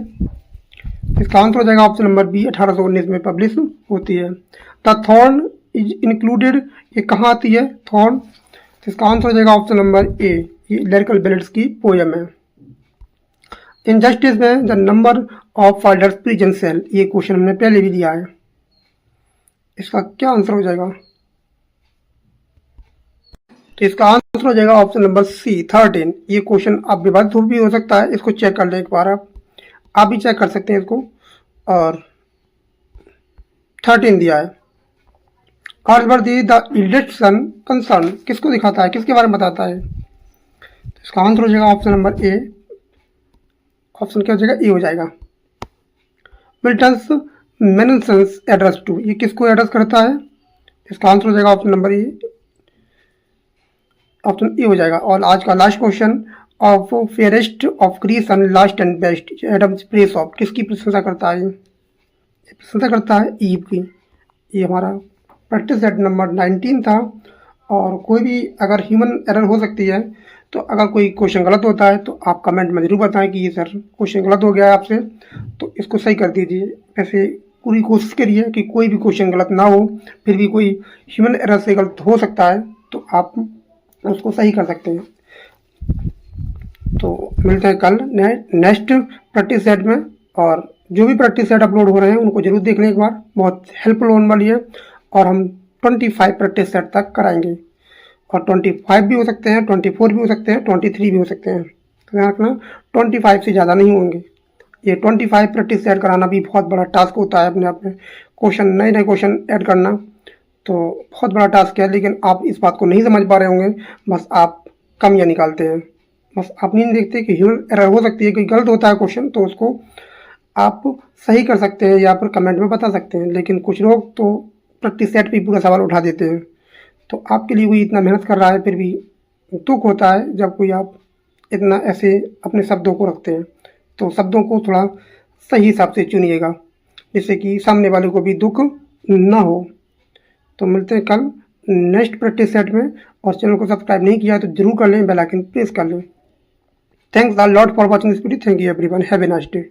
इसका आंसर हो जाएगा ऑप्शन नंबर बी, 1819 में पब्लिश होती है. The thorn is included. ये कहाँ आती है थॉर्न? तो इसका आंसर हो जाएगा ऑप्शन नंबर ए. ये लिरिकल बैलेट्स की पोएम है. इनजस्टिस में the number of fielders prison cell. ये क्वेश्चन हमने पहले भी दिया है. इसका क्या आंसर हो जाएगा? तो इसका आंसर हो जाएगा ऑप्शन नंबर सी, 13. ये क्वेश्चन आप विभाजित भी हो सकता है. इसको चेक कर लें एक बार. आप भी चेक कर सकते हैं इसको. और 13 दिया है. कार्लवर्दी द इल्डेस्ट सन कंसर्न किसको दिखाता है, किसके बारे में बताता है? तो इसका आंसर हो जाएगा ऑप्शन नंबर ए। ऑप्शन क्या हो जाएगा? ए हो जाएगा। मिल्टन्स मेनसन्स एड्रेस टू, ये किसको एड्रेस करता है? इसका आंसर हो जाएगा option number A. Option A हो जाएगा। और आज का last question, of fairest of creation last and best, Adam's praise of किसकी प्रशंसा करता है? ये प्रशंसा करता है ईव की। ये हमारा प्रैक्टिस सेट नंबर 19 था। और कोई भी अगर ह्यूमन एरर हो सकती है, तो अगर कोई क्वेश्चन गलत होता है तो आप कमेंट में ज़रूर बताएं कि ये सर क्वेश्चन गलत हो गया है आपसे, तो इसको सही कर दीजिए। वैसे पूरी कोशिश करिए कि कोई भी क्वेश्चन गलत ना हो, फिर भी कोई ह्यूमन एरर से गलत हो सकता है तो आप उसको सही कर सकते हैं। तो मिलते हैं कल नेक्स्ट प्रैक्टिस सेट में। और जो भी प्रैक्टिस सेट अपलोड हो रहे हैं उनको जरूर देख लें एक बार, बहुत हेल्पफुल होने वाली है। और हम 25 प्रैक्टिस सेट तक कराएंगे, और 25 भी हो सकते हैं, 24 भी हो सकते हैं, 23 भी हो सकते हैं। तो ध्यान रखना 25 से ज़्यादा नहीं होंगे। ये 25 प्रैक्टिस सेट कराना भी बहुत बड़ा टास्क होता है अपने आप में। क्वेश्चन, नए नए क्वेश्चन ऐड करना तो बहुत बड़ा टास्क है, लेकिन आप इस बात को नहीं समझ पा रहे होंगे। बस आप कमियाँ निकालते हैं, बस आप नहीं देखते कि ह्यूमन एरर हो सकती है, कोई गलत होता है क्वेश्चन तो उसको आप सही कर सकते हैं या फिर कमेंट में बता सकते हैं। लेकिन कुछ लोग तो प्रैक्टिस सेट पे पूरा सवाल उठा देते हैं। तो आपके लिए कोई इतना मेहनत कर रहा है, फिर भी दुख होता है जब कोई आप इतना ऐसे अपने शब्दों को रखते हैं। तो शब्दों को थोड़ा सही हिसाब से चुनिएगा, जिससे कि सामने वाले को भी दुख ना हो। तो मिलते हैं कल नेक्स्ट प्रैक्टिस सेट में। और चैनल को सब्सक्राइब नहीं किया तो जरूर कर लें, बेल आइकन प्रेस कर लें। Thanks a lot for watching this video. Thank you everyone, have a nice day.